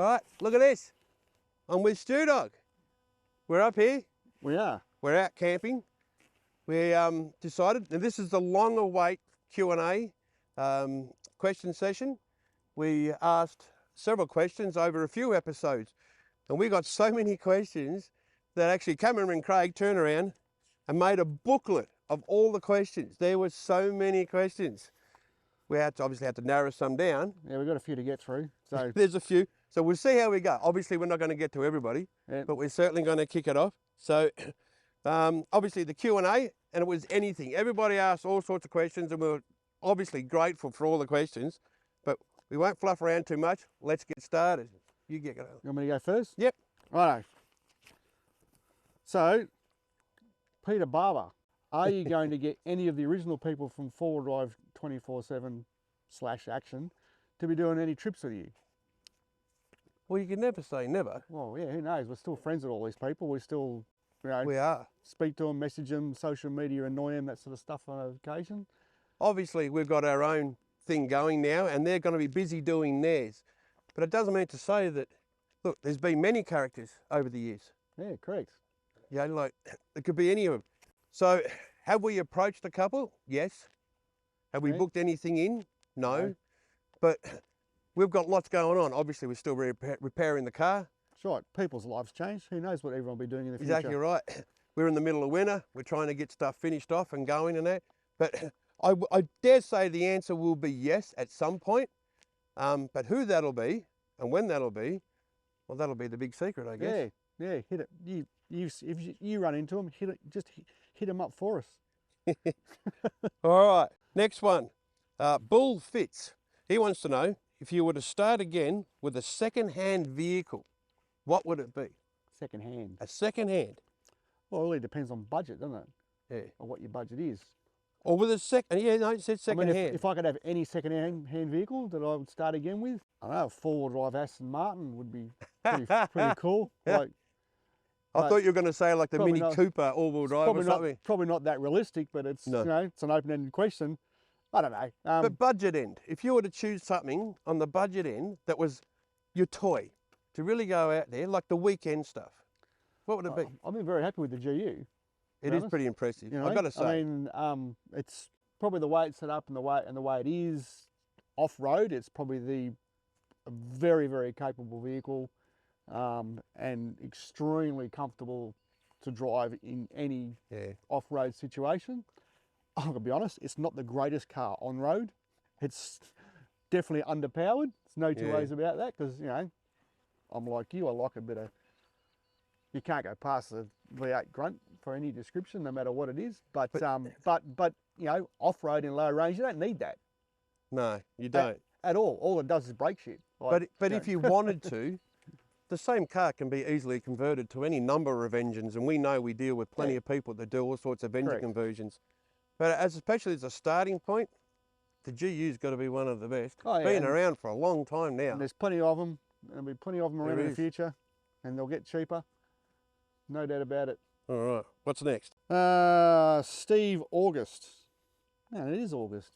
All right, look at this. I'm with StuDog. We're up here. We are. We're out camping. We decided, and this is the long await Q&A question session. We asked several questions over a few episodes, and we got so many questions that actually Cameron and Craig turned around and made a booklet of all the questions. There were so many questions. We obviously had to narrow some down. Yeah, we've got a few to get through. So there's a few. So we'll see how we go. Obviously, we're not going to get to everybody, but we're certainly going to kick it off. So obviously the Q&A, and it was anything. Everybody asked all sorts of questions, and we were obviously grateful for all the questions, but we won't fluff around too much. Let's get started. You get going. You want me to go first? Yep. Righto. So, Peter Barber, are you going to get any of the original people from 4 Drive 24/7/action to be doing any trips with you? Well, you can never say never. Well, yeah, who knows? We're still friends with all these people. We still, you know, We are. speak to them, message them, social media, annoy them, that sort of stuff on occasion. Obviously, we've got our own thing going now, and they're going to be busy doing theirs. But it doesn't mean to say that, look, there's been many characters over the years. Yeah, correct. Yeah, like, it could be any of them. So, have we approached a couple? Yes. Have we booked anything in? No. But we've got lots going on. Obviously, we're still repairing the car. That's right. People's lives change. Who knows what everyone will be doing in the future? Exactly right. We're in the middle of winter. We're trying to get stuff finished off and going and that. But I dare say the answer will be yes at some point. But who that'll be and when that'll be, well, that'll be the big secret, I guess. Yeah, hit it. If you run into them, just hit them up for us. All right, next one. Bull Fitz. He wants to know, if you were to start again with a second-hand vehicle, what would it be? Second hand. A second-hand? Well, it really depends on budget, doesn't it? Yeah. Or what your budget is. Or with a second, yeah, no, it said second-hand. I mean, if I could have any second-hand vehicle that I would start again with, I don't know, a 4-wheel drive Aston Martin would be pretty cool. Like, I thought you were going to say like the Mini Cooper all-wheel drive or something. Probably not that realistic, but it's, you know, it's an open-ended question. I don't know. But budget end, if you were to choose something on the budget end that was your toy, to really go out there, like the weekend stuff, what would it be? I've been very happy with the GU. It is pretty impressive, you know? I've got to say. I mean, it's probably the way it's set up and the way it is off-road. It's probably a very, very capable vehicle and extremely comfortable to drive in any off-road situation. I'm going to be honest, it's not the greatest car on road. It's definitely underpowered. There's no two ways about that, because, you know, I'm like you, I like a bit of, you can't go past the V8 grunt for any description, no matter what it is. But you know, off-road in low range, you don't need that. No, you don't. At all. All it does is brake shit. Like, but if you wanted to, the same car can be easily converted to any number of engines, and we know we deal with plenty of people that do all sorts of engine conversions. But especially as a starting point, the GU's got to be one of the best. Been around for a long time now. And there's plenty of them. There'll be plenty of them around in the future, and they'll get cheaper. No doubt about it. All right, what's next? Steve August. Man, it is August.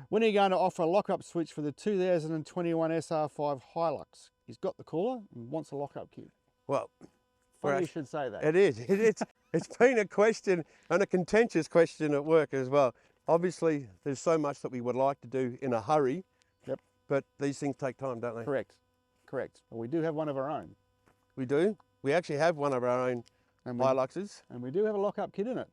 When are you going to offer a lock-up switch for the 2021 SR5 Hilux? He's got the cooler and wants a lock-up kit. Well, funny you should say that. It is. It's been a question, and a contentious question at work as well. Obviously, there's so much that we would like to do in a hurry. Yep. But these things take time, don't they? Correct. But we do have one of our own. We do. We actually have one of our own Hiluxes. And we do have a lock-up kit in it.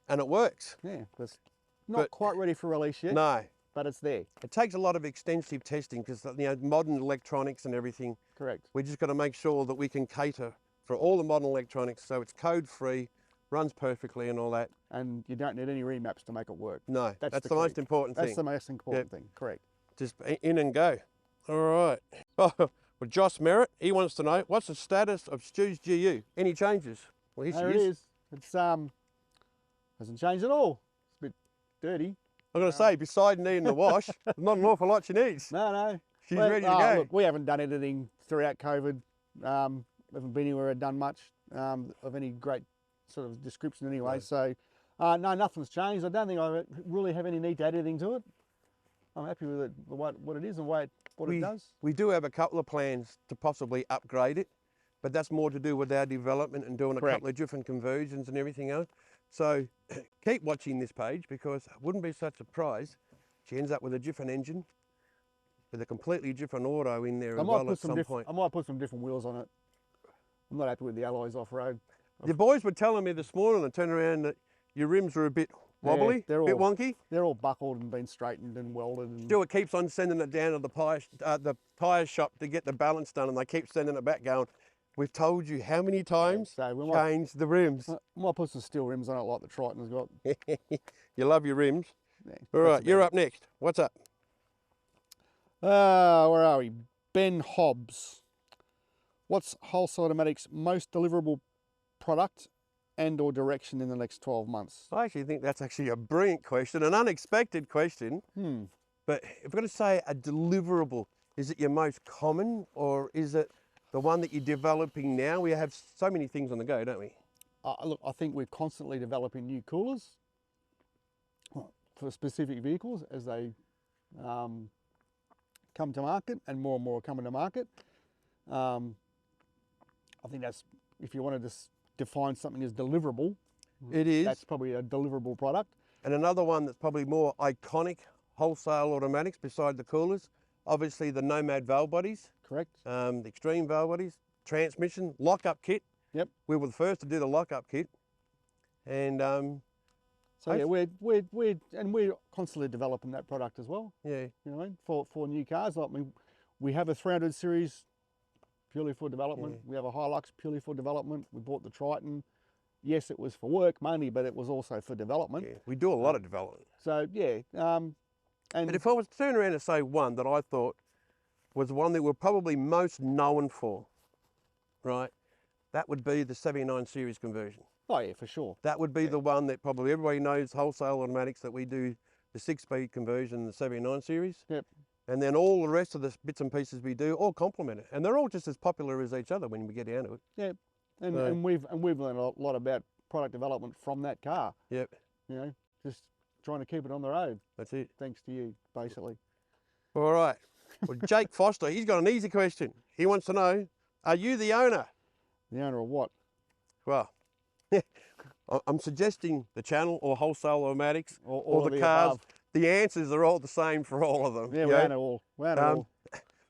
And it works. Yeah, it's not quite ready for release yet. No. But it's there. It takes a lot of extensive testing, because, you know, modern electronics and everything. Correct. We just got to make sure that we can cater for all the modern electronics, so it's code-free, runs perfectly and all that. And you don't need any remaps to make it work. No, that's the most important thing. That's the most important thing, correct. Just in and go. All right. Oh, well, Josh Merritt, he wants to know, what's the status of Stu's GU? Any changes? Well, here there it is. It's hasn't changed at all. It's a bit dirty. I'm going to say, beside needing the wash, there's not an awful lot she needs. No. She's ready to go. Look, we haven't done anything throughout COVID. Haven't been anywhere or done much of any great sort of description anyway. No. So, no, nothing's changed. I don't think I really have any need to add anything to it. I'm happy with it, what it is and what it does. We do have a couple of plans to possibly upgrade it, but that's more to do with our development and doing a Correct. couple of different conversions and everything else. So keep watching this page, because it wouldn't be such a surprise. She ends up with a different engine, with a completely different auto in there as well at some point. I might put some different wheels on it. I'm not happy with the alloys off-road. The boys were telling me this morning, and turned around, that your rims are a bit wobbly, they're a bit all wonky. They're all buckled and been straightened and welded. And Stuart keeps on sending it down to the tyre shop to get the balance done, and they keep sending it back going, we've told you how many times, so we change the rims. might put some steel rims on it like the Triton's got. You love your rims. Yeah, All right, you're up next. What's up? Where are we? Ben Hobbs. What's Wholesale Automatics' most deliverable product and or direction in the next 12 months? I actually think that's actually a brilliant question, an unexpected question. But if we're going to say a deliverable, is it your most common, or is it the one that you're developing now? We have so many things on the go, don't we? Look, I think we're constantly developing new coolers for specific vehicles as they come to market, and more are coming to market. I think that's, if you wanted to define something as deliverable, it is. That's probably a deliverable product. And another one that's probably more iconic, Wholesale Automatics, beside the coolers, obviously the Nomad valve bodies. Correct. The Extreme valve bodies, transmission, lock-up kit. Yep. We were the first to do the lock-up kit. And so yeah, we're constantly developing that product as well. Yeah. You know what I mean? For new cars. Like, we have a 300 series purely for development. Yeah. We have a Hilux purely for development. We bought the Triton. Yes, it was for work mainly, but it was also for development. Yeah, we do a lot of development. So yeah. But if I was to turn around and say one that I thought was one that we're probably most known for, right, that would be the 79 series conversion. Oh yeah, for sure. That would be the one that probably everybody knows, Wholesale Automatics, that we do the 6-speed conversion in the 79 series. Yep. And then all the rest of the bits and pieces we do all complement it. And they're all just as popular as each other when we get down to it. Yeah. And we've learned a lot about product development from that car. Yep. You know, just trying to keep it on the road. That's it. Thanks to you, basically. All right. Well, Jake Foster, he's got an easy question. He wants to know, are you the owner? The owner of what? Well, I'm suggesting the channel or Wholesale Automatics or the cars. Above. The answers are all the same for all of them. Yeah, we own it all. We own it all.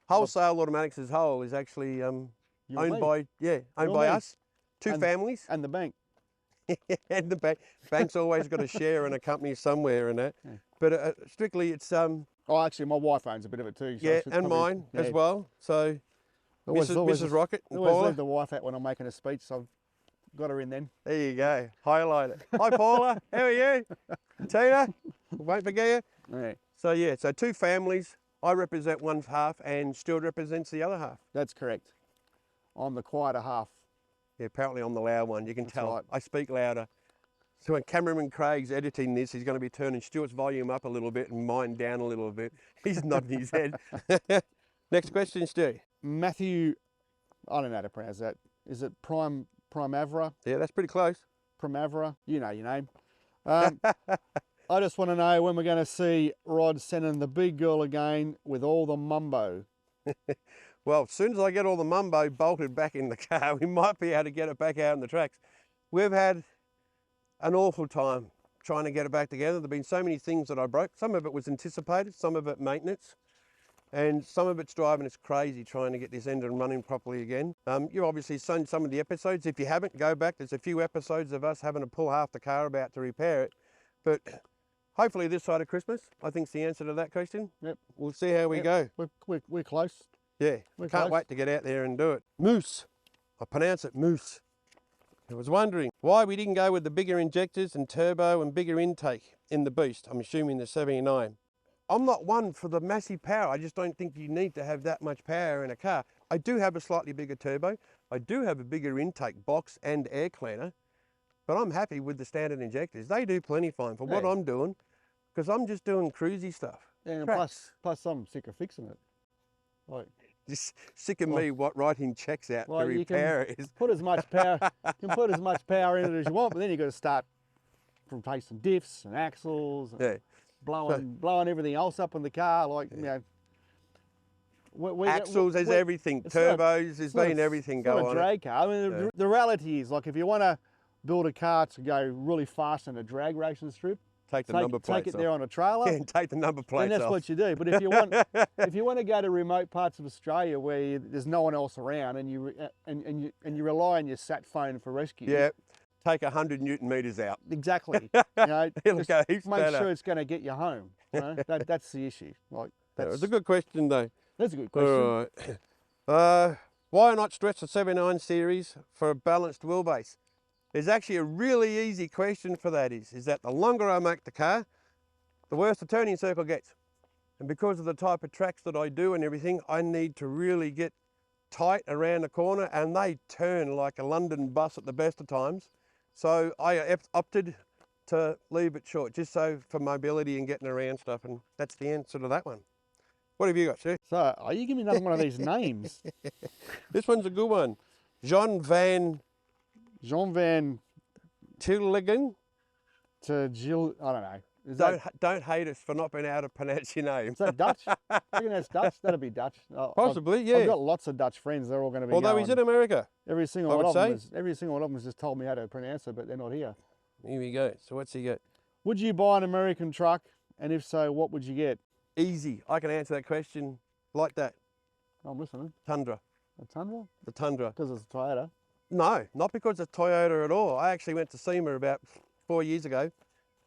Wholesale Automatics as a whole is actually owned by us, two families. And the bank. And the bank. Bank's always got a share in a company somewhere in that. Yeah. But strictly it's... oh, actually, my wife owns a bit of it too. So yeah, and mine as well. So Mrs. Rocket and Paula. Paula. Leave the wife out when I'm making a speech, so I've got her in then. There you go. Highlight it. Hi, Paula. How are you? Tina? Won't forget you. Yeah. So yeah, so two families. I represent one half and Stuart represents the other half. That's correct. I'm the quieter half. Yeah, apparently I'm the loud one. You can tell. Right. I speak louder. So when cameraman Craig's editing this, he's going to be turning Stuart's volume up a little bit and mine down a little bit. He's nodding his head. Next question, Stu. Matthew, I don't know how to pronounce that. Is it Primavera? Yeah, that's pretty close. Primavera, you know your name. I just want to know when we're going to see Rod sending the big girl again with all the mumbo. Well, as soon as I get all the mumbo bolted back in the car, we might be able to get it back out on the tracks. We've had an awful time trying to get it back together. There have been so many things that I broke. Some of it was anticipated, some of it maintenance, and some of it's driving us crazy trying to get this engine running properly again. You've obviously seen some of the episodes. If you haven't, go back. There's a few episodes of us having to pull half the car about to repair it. But hopefully this side of Christmas, I think, is the answer to that question. Yep. We'll see how we go. We're close. Yeah, We're can't close. wait to get out there and do it. Moose. I pronounce it Moose. I was wondering why we didn't go with the bigger injectors and turbo and bigger intake in the Beast. I'm assuming the 79. I'm not one for the massive power. I just don't think you need to have that much power in a car. I do have a slightly bigger turbo. I do have a bigger intake box and air cleaner, but I'm happy with the standard injectors. They do plenty fine for what I'm doing, because I'm just doing cruisy stuff. Yeah, and plus I'm sick of fixing it. Like, just sick of me writing checks out to repair it. Put as much power, you can put as much power in it as you want, but then you've got to start replacing diffs and axles. And, blowing everything else up in the car. Like, you know, Axles, there's everything. Turbos, there's been everything go on. It's not a drag car. I mean, the reality is, like, if you want to build a car to go really fast in a drag racing strip, take the number plates take it off. there on a trailer, and take the number plates then that's off. what you do. But if you want, if you want to go to remote parts of Australia where there's no one else around, and you rely on your sat phone for rescue, yeah, take 100 Newton meters out. Exactly. You know, It'll go heaps make better. sure it's going to get you home. You know? That's the issue. Like, It's a good question, though. That's a good question. All right. Why not stretch the 79 series for a balanced wheelbase? There's actually a really easy question for that. Is that the longer I make the car, the worse the turning circle gets. And because of the type of tracks that I do and everything, I need to really get tight around the corner, and they turn like a London bus at the best of times. So I opted to leave it short, just so for mobility and getting around stuff, and that's the answer to that one. What have you got, Stu? So, are you giving me another one of these names? This one's a good one. Jean Van Tilligan. To Jill, I don't know. Don't hate us for not being able to pronounce your name. Is that Dutch? I reckon that's Dutch. That'd be Dutch. Possibly, yeah. I've got lots of Dutch friends. They're all going to be. Although he's in America. Every single one of them has just told me how to pronounce it, but they're not here. Here we go. So what's he got? Would you buy an American truck? And if so, what would you get? Easy. I can answer that question like that. I'm listening. Tundra. A Tundra? The Tundra. Because it's a Toyota. No, not because it's Toyota at all. I actually went to SEMA about 4 years ago,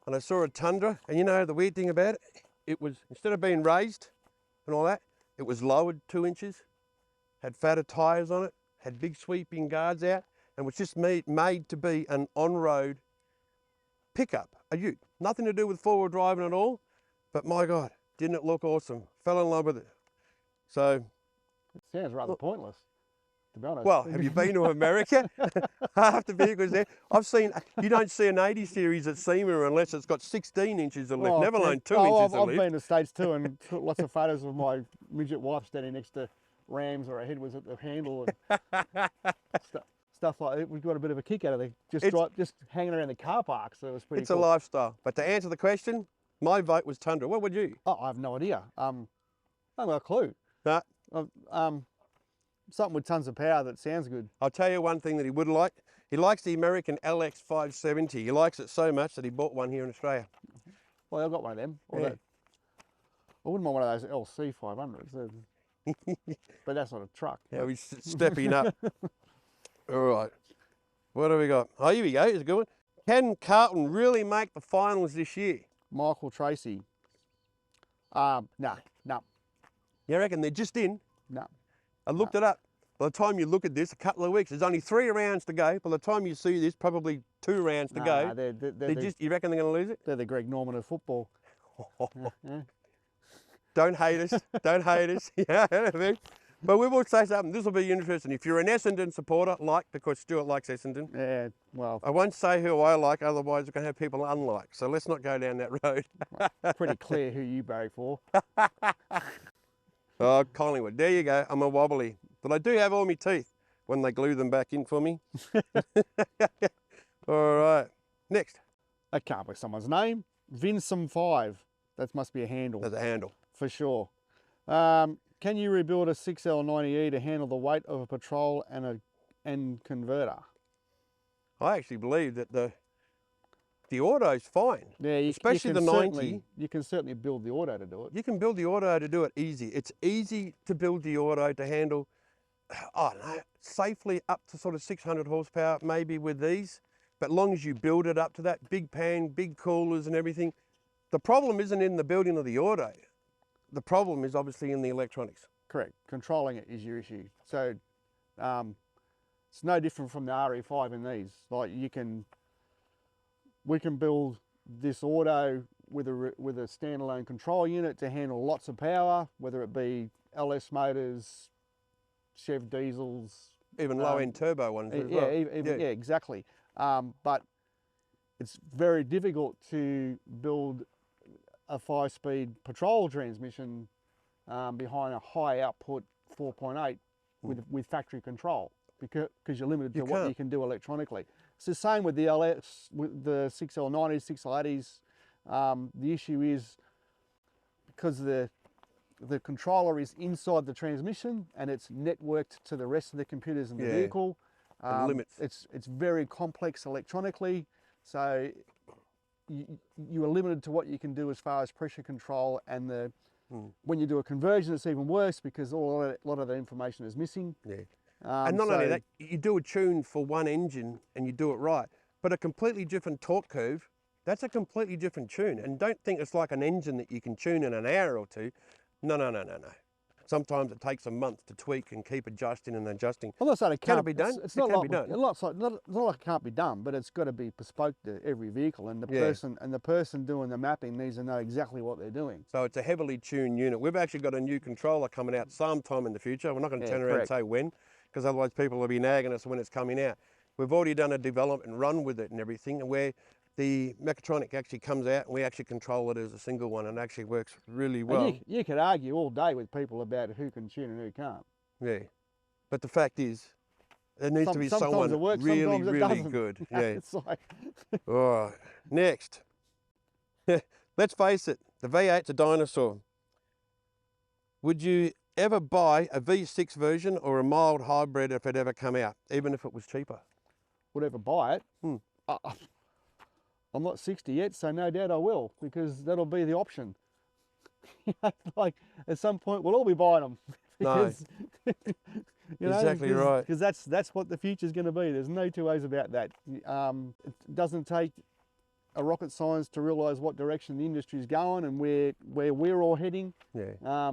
and I saw a Tundra, and you know the weird thing about it? It was, instead of being raised and all that, it was lowered 2 inches, had fatter tyres on it, had big sweeping guards out, and was just made to be an on-road pickup, a ute. Nothing to do with forward driving at all, but my God, didn't it look awesome? Fell in love with it. So. It sounds rather pointless, to be honest. Well, have you been to America? Half the vehicles there. I've seen, you don't see an 80 series at SEMA unless it's got 16 inches of lift, never alone 2 inches of lift. I've been to the States too, and took lots of photos of my midget wife standing next to Rams, or her head was at the handle, and stuff like that. We've got a bit of a kick out of it, just hanging around the car park, so it was pretty cool. It's a lifestyle. But to answer the question, my vote was Tundra. What would you? Oh, I have no idea. I haven't got a clue. Something with tons of power that sounds good. I'll tell you one thing that he would like. He likes the American LX 570. He likes it so much that he bought one here in Australia. Well, I've got one of them. Yeah. I wouldn't mind one of those LC 500s. But that's not a truck. Yeah, he's stepping up. All right. What do we got? Oh, here we go. Here's a good one. Can Carlton really make the finals this year? Michael Tracy. No. You reckon they're just in? No. I looked it up. By the time you look at this, a couple of weeks, there's only 3 rounds to go. By the time you see this, probably 2 rounds to go. You reckon they're going to lose it? They're the Greg Norman of football. Yeah. Don't hate us. Don't hate us. Yeah. But we will say something. This will be interesting. If you're an Essendon supporter, because Stuart likes Essendon. Yeah, well. I won't say who I like, otherwise we're going to have people unlike. So let's not go down that road. Pretty clear who you barrack for. Oh, Collingwood. There you go. I'm a wobbly. But I do have all my teeth when they glue them back in for me. All right. Next. That can't be someone's name. Vinsum 5. That must be a handle. That's a handle. For sure. Can you rebuild a 6L90E to handle the weight of a patrol and converter? I actually believe that the auto's fine. Yeah, especially the 90. You can certainly build the auto to do it. You can build the auto to do it easy. It's easy to build the auto to handle, I don't know, safely up to sort of 600 horsepower, maybe with these. But long as you build it up to that, big pan, big coolers and everything. The problem isn't in the building of the auto. The problem is obviously in the electronics. Correct. Controlling it is your issue. So it's no different from the RE5 in these. Like we can build this auto with a standalone control unit to handle lots of power, whether it be LS motors, Chev diesels, even low-end turbo ones as well. Yeah, exactly. But it's very difficult to build a 5-speed patrol transmission behind a high output 4.8 with factory control, because you're limited to what you can do electronically. It's the same with the LS, with the 6L90s, 6L80s, The issue is because the controller is inside the transmission and it's networked to the rest of the computers in the vehicle. Limits. It's very complex electronically, so you are limited to what you can do as far as pressure control, and when you do a conversion, it's even worse because a lot of the information is missing. Yeah. And not only that, you do a tune for one engine and you do it right, but a completely different torque curve, that's a completely different tune. And don't think it's like an engine that you can tune in an hour or two. No. Sometimes it takes a month to tweak and keep adjusting and adjusting. I'm not saying it can't be done. It's it not can like, be done. It's not like it can't be done, but it's got to be bespoke to every vehicle, and the person doing the mapping needs to know exactly what they're doing. So it's a heavily tuned unit. We've actually got a new controller coming out sometime in the future. We're not going to turn around and say when, because otherwise people will be nagging us when it's coming out. We've already done a development run with it and everything, and where the mechatronic actually comes out and we actually control it as a single one, and actually works really well. You could argue all day with people about who can tune and who can't. Yeah, but the fact is, there needs to be someone really good. Yeah. It's like All right, next. Let's face it, the V8's a dinosaur. Would you ever buy a V6 version or a mild hybrid if it ever come out, even if it was cheaper? Would ever buy it? I'm not 60 yet, so no doubt I will, because that'll be the option. Like at some point we'll all be buying them. Because, exactly right. Because that's what the future's going to be. There's no two ways about that. It doesn't take a rocket science to realise what direction the industry's going and where we're all heading. Yeah.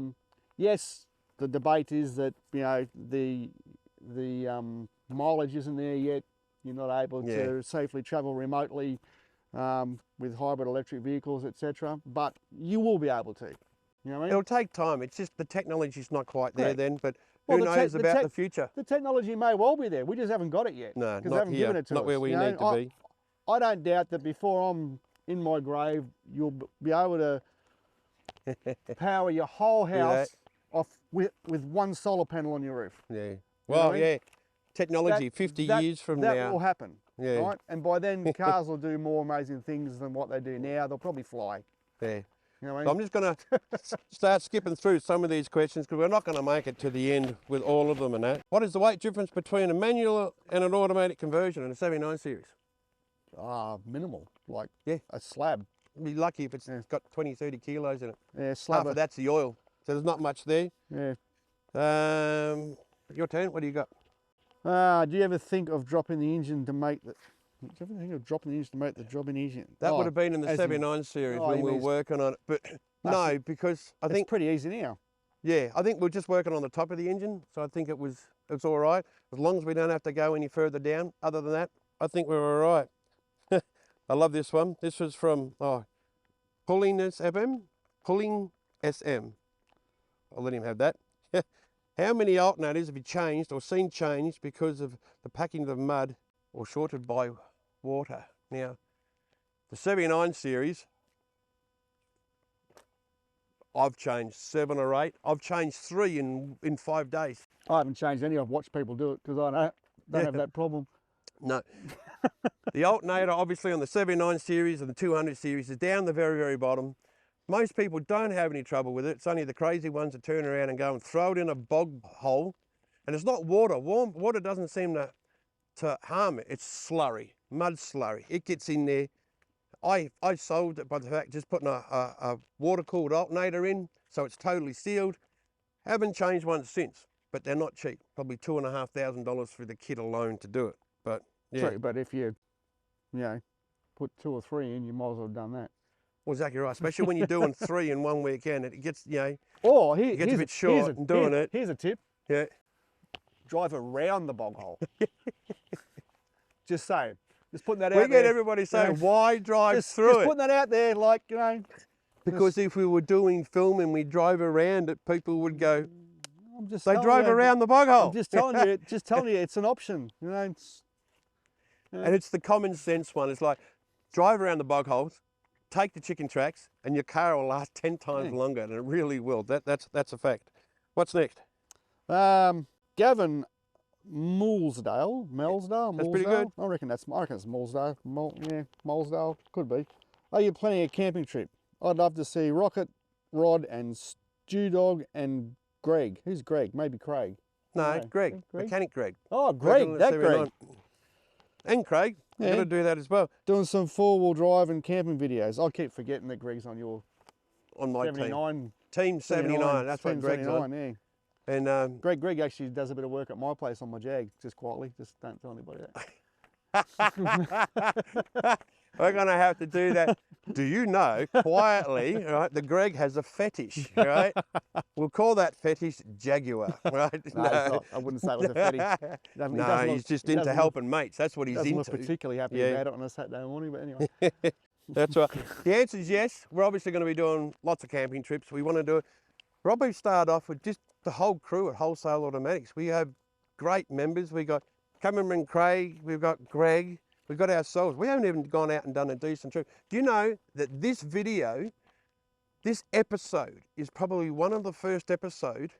Yes, the debate is that the mileage isn't there yet. You're not able to safely travel remotely with hybrid electric vehicles, etc. But you will be able to. You know what I mean? It'll take time. It's just the technology's not quite there then, but who knows about the future? The technology may well be there. We just haven't got it yet. No, because they haven't given it to us. Not where we need to be. I don't doubt that before I'm in my grave, you'll be able to power your whole house off with one solar panel on your roof. Yeah. Well, technology, 50 years from now. That will happen. Yeah. Right? And by then, cars will do more amazing things than what they do now. They'll probably fly. Yeah. You know what I mean? So I'm just going to start skipping through some of these questions because we're not going to make it to the end with all of them and that. What is the weight difference between a manual and an automatic conversion in a 79 series? Minimal, like a slab. You'd be lucky if it's got 20, 30 kilos in it. Yeah, slab. Half of that's the oil, so there's not much there. Yeah. Your turn, what do you got? Do you ever think of dropping the engine to make the... Do you ever think of dropping the engine to make the job in engine? That would have been in the 79 series when we were working on it, but no, because I think... It's pretty easy now. Yeah, I think we're just working on the top of the engine, so I think it's all right. As long as we don't have to go any further down. Other than that, I think we're all right. I love this one. This was from Pulling SM. I'll let him have that. How many alternators have you changed or seen changed because of the packing of mud or shorted by water? Now, the 79 series, I've changed 7 or 8. I've changed 3 in 5 days. I haven't changed any. I've watched people do it because I don't have that problem. No. The alternator, obviously, on the 79 series and the 200 series is down the very, very bottom. Most people don't have any trouble with it. It's only the crazy ones that turn around and go and throw it in a bog hole. And it's not water. Water doesn't seem to harm it. It's slurry, mud slurry. It gets in there. I solved it by the fact just putting a water-cooled alternator in, so it's totally sealed. Haven't changed one since, but they're not cheap. Probably $2,500 for the kit alone to do it. But yeah. True, but if you put 2 or 3 in, you might as well have done that. Well, exactly right. Especially when you're doing 3 in one weekend, it gets Or it gets a bit short and doing it. Here's a tip. Yeah. Drive around the bog hole. Just saying. Just putting that out there. We get everybody saying, why drive through it? Just putting that out there, like, Because if we were doing film and we drove around it, people would go, they drove around the bog hole. I'm just telling you, it's an option. And it's the common sense one. It's like, drive around the bog holes, take the chicken tracks, and your car will last 10 times longer, and it really will. That's a fact. What's next? Gavin Mulsdale. That's pretty good. I reckon it's Mulsdale. Mulsdale, could be. Are you planning a camping trip? I'd love to see Rocket, Rod and StuDog and Greg. Who's Greg? Maybe Craig. No, Greg, Mechanic Greg. Oh, Greg, that Greg. And Craig, we've got to do that as well. Doing some four-wheel drive and camping videos. I keep forgetting that Greg's on my 79. Team 79, that's what Greg's on. Yeah. And Greg actually does a bit of work at my place on my Jag, just quietly. Just don't tell anybody that. We're going to have to do that. Do you know, quietly, right, that Greg has a fetish, right? We'll call that fetish Jaguar, right? No, it's not. I wouldn't say it was a fetish. No, he's just into helping mates. That's what he's into. Doesn't look particularly happy about it on a Saturday morning, but anyway. That's right. The answer is yes. We're obviously going to be doing lots of camping trips. We want to do it. Probably start off with just the whole crew at Wholesale Automatics. We have great members. We got Cameron Craig, we've got Greg, we've got ourselves. We haven't even gone out and done a decent trip. Do you know that this video, this episode, is probably one of the first episodes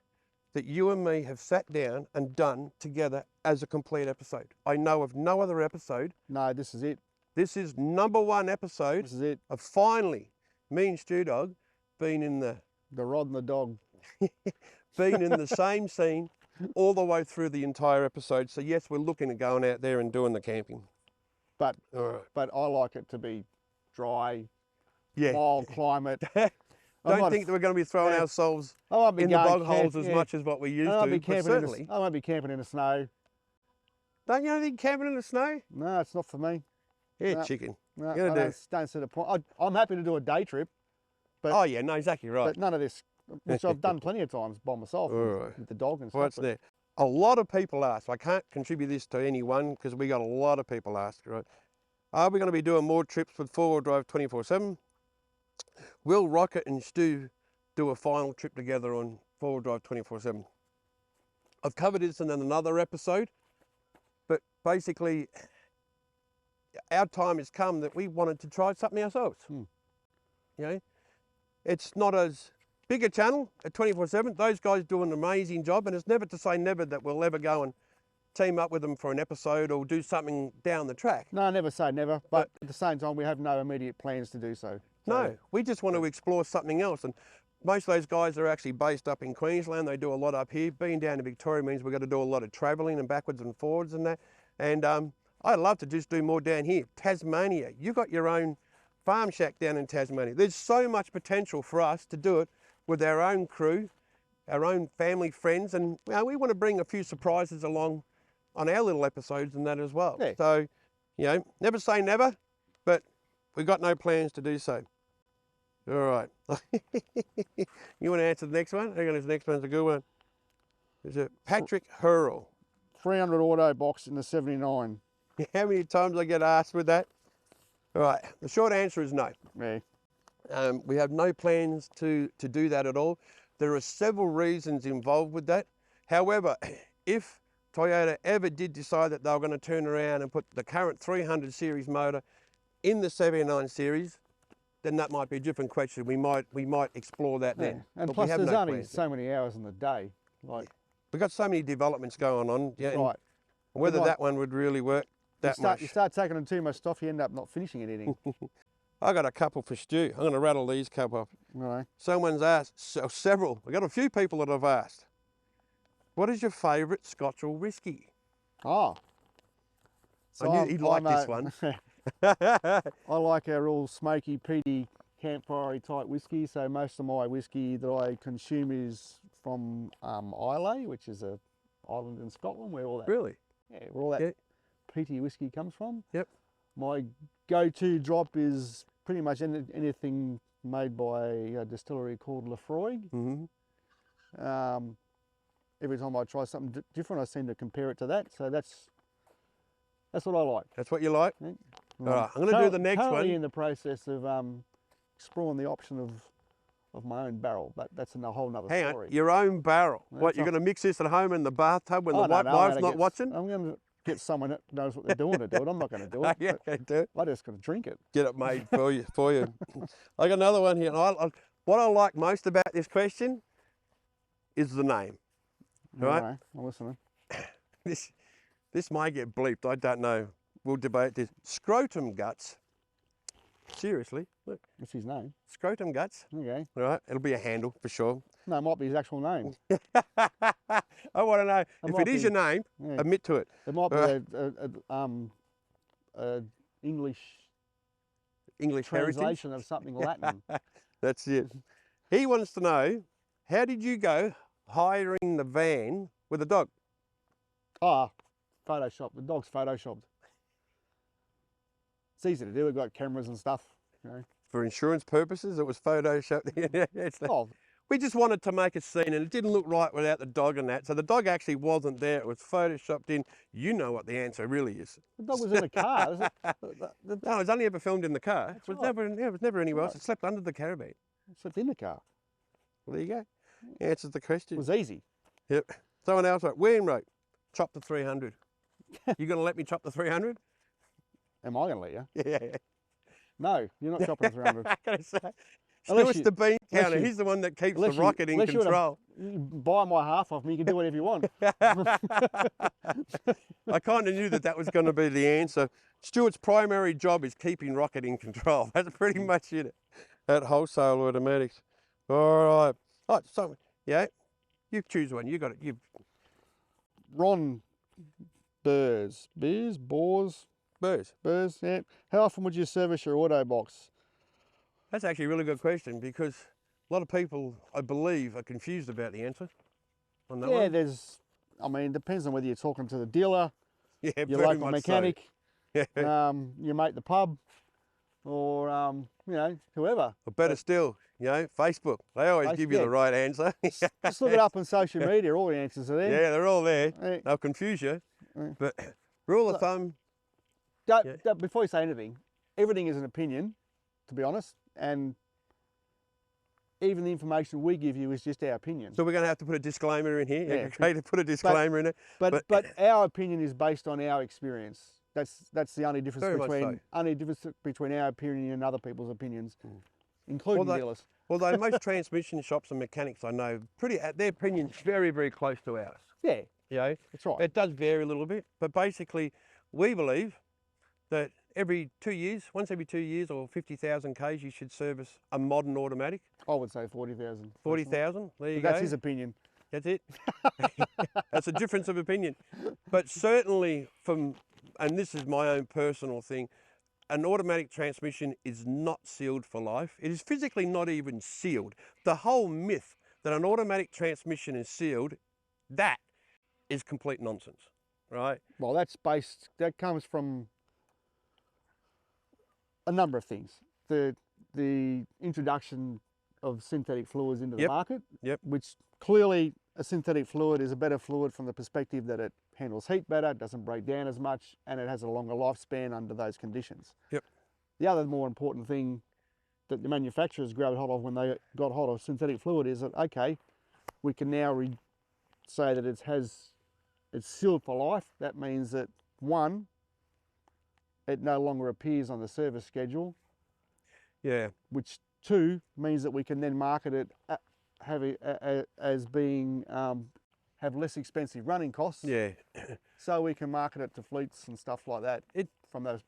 that you and me have sat down and done together as a complete episode? I know of no other episode. No, this is it. This is #1 episode. This is it. Of finally me and StuDog being in the Rod and the Dog. being in the same scene all the way through the entire episode. So yes, we're looking at going out there and doing the camping. But I like it to be dry, yeah, mild climate. Don't think that we're going to be throwing ourselves in the bog holes as much as what we used to, but certainly. I won't be camping in the snow. Don't you think camping in the snow? No, it's not for me. Yeah, no, chicken. No, don't see the point. I'm happy to do a day trip. But, oh yeah, no, exactly right. But none of this, which I've done plenty of times by myself with the dog and stuff. What's there? A lot of people ask. I can't contribute this to anyone because we got a lot of people ask. Right? Are we going to be doing more trips with 4-wheel drive 24/7? Will Rocket and Stu do a final trip together on 4-wheel drive 24/7? I've covered this in another episode, but basically, our time has come that we wanted to try something ourselves. You know, it's not as big a channel at 24/7. Those guys do an amazing job, and it's never to say never that we'll ever go and team up with them for an episode or do something down the track. No, never say never, but at the same time, we have no immediate plans to do so. No, we just want to explore something else. And most of those guys are actually based up in Queensland. They do a lot up here. Being down in Victoria means we've got to do a lot of travelling and backwards and forwards and that. And I'd love to just do more down here. Tasmania, you've got your own farm shack down in Tasmania. There's so much potential for us to do it with our own crew, our own family, friends, and we want to bring a few surprises along on our little episodes and that as well. Yeah. So, never say never, but we've got no plans to do so. All right. You want to answer the next one? I reckon this next one's a good one. Is it Patrick Hurrell? 300 auto box in the 79. How many times I get asked with that? All right, the short answer is no. Yeah. We have no plans to do that at all. There are several reasons involved with that. However, if Toyota ever did decide that they were going to turn around and put the current 300 series motor in the 79 series, then that might be a different question. We might explore that then. And but plus, there's only so many hours in the day. We've got so many developments going on. Yeah, right. And whether that one would really work much. You start taking on too much stuff, you end up not finishing anything. I got a couple for Stu. I'm going to rattle these couple off. Right. Someone's asked, several. We've got a few people that have asked, what is your favourite Scotch or whiskey? Oh. So I knew he'd like this one. I like our all smoky, peaty, campfire type whiskey. So most of my whiskey that I consume is from Islay, which is an island in Scotland where all that where all that peaty whiskey comes from. Yep. My go-to drop is pretty much anything made by a distillery called Lefroy. Every time I try something different, I seem to compare it to that. So that's what I like. That's what you like? Yeah. All right, I'm going to do the next one. Currently in the process of exploring the option of my own barrel, but that's a whole nother story. Hang on, your own barrel? What, you're going to mix this at home in the bathtub when the wife's not watching? I'm going to get someone that knows what they're doing to do it. I'm not going to do it. Yeah, okay, do it. I'm just going to drink it. Get it made for you. I got another one here. What I like most about this question is the name. Right? I'm listening. This might get bleeped. I don't know. We'll debate this. Scrotum guts Seriously, look, That's his name. scrotum guts. Okay. All right, it'll be a handle for sure. No, it might be his actual name. I want to know if might it is be- your name. Yeah. Admit to it. It might be Right. a English English heritage. translation of something Latin. That's it. He wants to know, how did you go hiring the van with a dog? Ah, Photoshop. The dog's photoshopped. It's easy to do. We've got cameras and stuff. You know. For insurance purposes, it was photoshopped. It's like, Oh, we just wanted to make a scene, and it didn't look right without the dog and that. So the dog actually wasn't there. It was photoshopped in. You know what the answer really is. the dog was in a car. No, it was only ever filmed in the car. It was right. never anywhere else. It slept under the caravan. Slept in the car. Well, there you go. Answers the It question. was easy. Yep. Someone else wrote, Wayne wrote, chop the 300. You going to let me chop the 300? Am I going to let you? Yeah. No, you're not chopping 300. I gotta say, Unless Stuart's you- the bean unless counter. you- He's the one that keeps the unless you- rocket in unless you wanna- control. You buy my half off me, you can do whatever you want. I kind of knew that was going to be the answer. Stuart's primary job is keeping rocket in control. That's pretty much it at Wholesale Automatics. All right. Oh, so, yeah, you choose one. You got it. You. Ron Burrs, Boars, yeah. How often would you service your auto box? That's actually a really good question, because a lot of people, I believe, are confused about the answer on that Yeah, one. there's, I mean, it depends on whether you're talking to the dealer, Yeah, your very local much so. mechanic, Yeah. your mate at the pub, or, you know, whoever. Or better still, you know, Facebook. They always give you yeah. the right answer. Just look it up on social media, all the answers are there. Yeah, they're all there. Yeah. They'll confuse you. Yeah. But rule of thumb, Before you say anything, everything is an opinion, to be honest, and even the information we give you is just our opinion. so we're going to have to put a disclaimer in here. Yeah. Okay, to put a disclaimer in it. But our opinion is based on our experience. That's the only difference Very much between our opinion and other people's opinions, including dealers. Although most transmission shops and mechanics I know, their opinion's very, very close to ours. Yeah, You know, that's right. it does vary a little bit, but basically we believe that once every 2 years or 50,000 Ks, you should service a modern automatic. I would say 40,000. 40,000, there you But go. that's his opinion. That's it. That's a difference of opinion. But certainly and this is my own personal thing, an automatic transmission is not sealed for life. It is physically not even sealed. The whole myth that an automatic transmission is sealed, that is complete nonsense, right? Well, that comes from a number of things. The introduction of synthetic fluids into the market, which clearly a synthetic fluid is a better fluid from the perspective that it handles heat better, doesn't break down as much, and it has a longer lifespan under those conditions. Yep. The other more important thing that the manufacturers grabbed hold of when they got hold of synthetic fluid is that, okay, we can now say that it's sealed for life. That means that, one, it no longer appears on the service schedule. Yeah. Which, two, means that we can then market it as being have less expensive running costs. Yeah. So we can market it to fleets and stuff like that. From that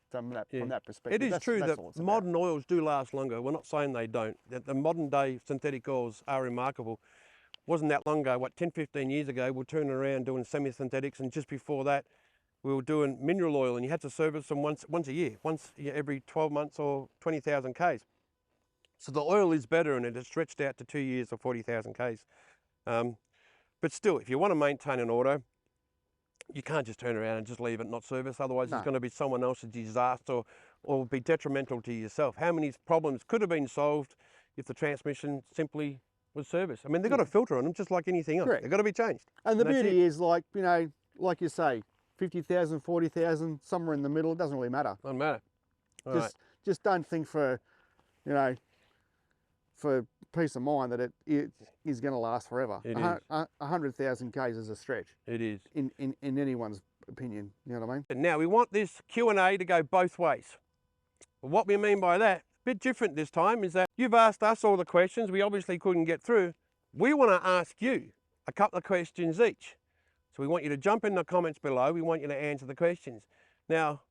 perspective. It is true that's that modern oils do last longer. We're not saying they don't. That the modern day synthetic oils are remarkable. Wasn't that long ago, 10, 15 years ago, we're turning around doing semi-synthetics, and just before that, we were doing mineral oil, and you had to service them once a year, every 12 months or 20,000 Ks. So the oil is better, and it has stretched out to 2 years or 40,000 Ks. But still, if you want to maintain an auto, you can't just turn around and just leave it not service. Otherwise, it's going to be someone else's disaster or be detrimental to yourself. How many problems could have been solved if the transmission simply was serviced? I mean, they've got a filter on them just like anything else. Correct. They've got to be changed. And the beauty is, like you say, 50,000, 40,000, somewhere in the middle, it doesn't really matter. Doesn't matter. Just don't think for peace of mind that it is going to last forever. It is. 100,000 Ks is a stretch. It is. In anyone's opinion, you know what I mean? And now we want this Q&A to go both ways. What we mean by that, a bit different this time, is that you've asked us all the questions we obviously couldn't get through. We want to ask you a couple of questions each. So we want you to jump in the comments below. We want you to answer the questions. Now,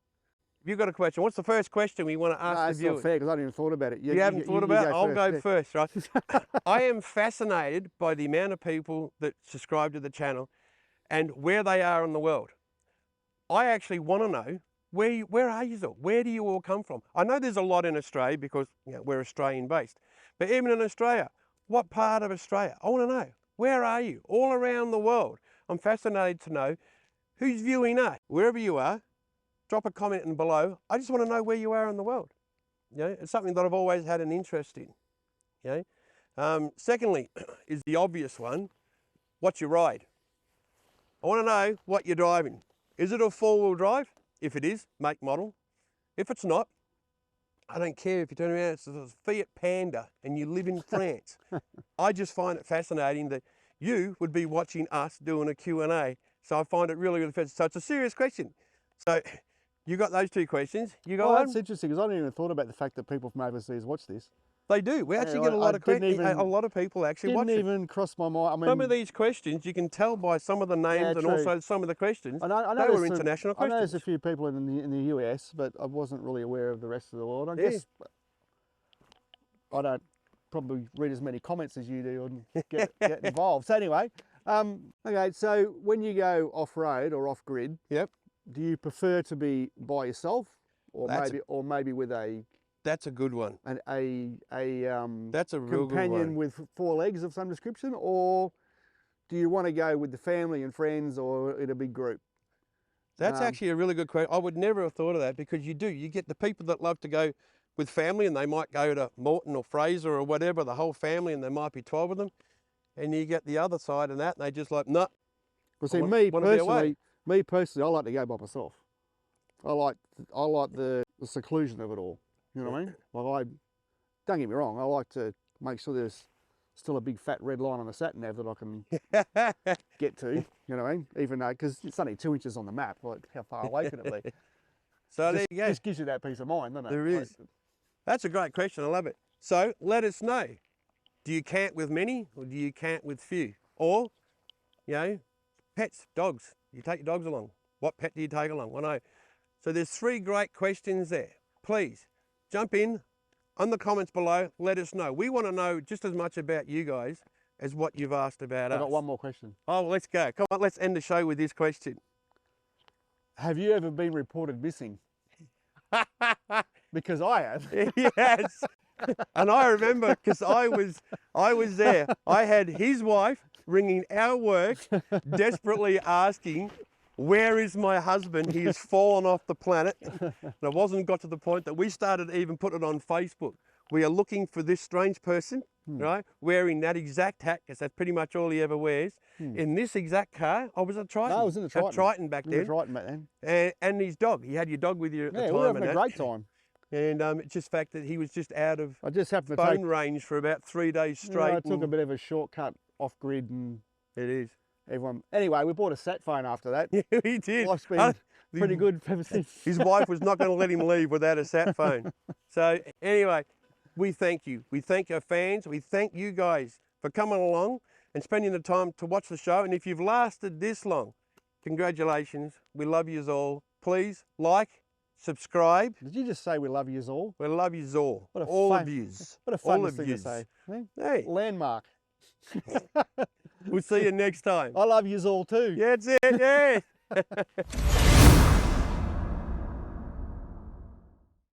You've got a question. What's the first question we want to ask No, the it's viewers? not fair because I haven't even thought about it. You haven't thought about it? I'll go yeah. first, right? I am fascinated by the amount of people that subscribe to the channel and where they are in the world. I actually want to know, where are you all? Where do you all come from? I know there's a lot in Australia because we're Australian based, but even in Australia, what part of Australia? I want to know, where are you? All around the world. I'm fascinated to know who's viewing us. Wherever you are, drop a comment in below. I just want to know where you are in the world. It's something that I've always had an interest in. Secondly, is the obvious one, what's your ride? I want to know what you're driving. Is it a four-wheel drive? If it is, make, model. If it's not, I don't care if you turn around, it's a Fiat Panda and you live in France. I just find it fascinating that you would be watching us doing a Q&A. So I find it really, really fascinating. So it's a serious question. So you got those two questions. You got one? That's interesting because I hadn't even thought about the fact that people from overseas watch this. They do. We actually get a lot of questions. A lot of people actually watch it. Didn't even cross my mind. I mean, some of these questions you can tell by some of the names and also some of the questions. I know they were international questions. I know there's a few people in the US, but I wasn't really aware of the rest of the world. I guess I don't probably read as many comments as you do and get involved. So anyway, okay. So when you go off road or off grid, yep, do you prefer to be by yourself, or maybe with a? That's a good one. That's a real companion good one. with four legs of some description, or do you want to go with the family and friends or in a big group? That's actually a really good question. I would never have thought of that because you get the people that love to go with family and they might go to Morton or Fraser or whatever, the whole family, and there might be 12 of them. And you get the other side and that, and they just like, nah. Well, see, me personally, I like to go by myself. I like the seclusion of it all. You know what I mean? Like don't get me wrong, I like to make sure there's still a big fat red line on the sat nav that I can get to. You know what I mean? Even though, because it's only 2 inches on the map, like how far away can it be? So there you go. Just gives you that peace of mind, doesn't it? There is. That's a great question. I love it. So let us know. Do you camp with many or do you camp with few? Or, pets, dogs. You take your dogs along. What pet do you take along? I know. So there's 3 great questions there. Please jump in on the comments below. Let us know. We want to know just as much about you guys as what you've asked about us. I've got one more question. Oh, let's go. Come on, let's end the show with this question. Have you ever been reported missing? Because I have. Yes. And I remember because I was there. I had his wife ringing our work, desperately asking, where is my husband? He has fallen off the planet. And it wasn't got to the point that we started even putting it on Facebook. We are looking for this strange person, right? Wearing that exact hat, because that's pretty much all he ever wears. In this exact car, I was a Triton. No, I was in the Triton. A Triton back then. Triton back then. And his dog. He had your dog with you at the time. Yeah, we were having a great time. And it's just the fact that he was just out of phone range for about 3 days straight. I took a bit of a shortcut off grid, and it is. Everyone. Anyway, we bought a sat phone after that. Yeah, we did. Life's been pretty good ever since. His wife was not going to let him leave without a sat phone. So anyway, we thank you. We thank our fans. We thank you guys for coming along and spending the time to watch the show. And if you've lasted this long, congratulations. We love you all. Please like, subscribe. Did you just say we love you all? We love you all. All of yous. What a fun thing to say. Hey. Landmark. We'll see you next time. I love you all too. Yeah, that's it. Yeah.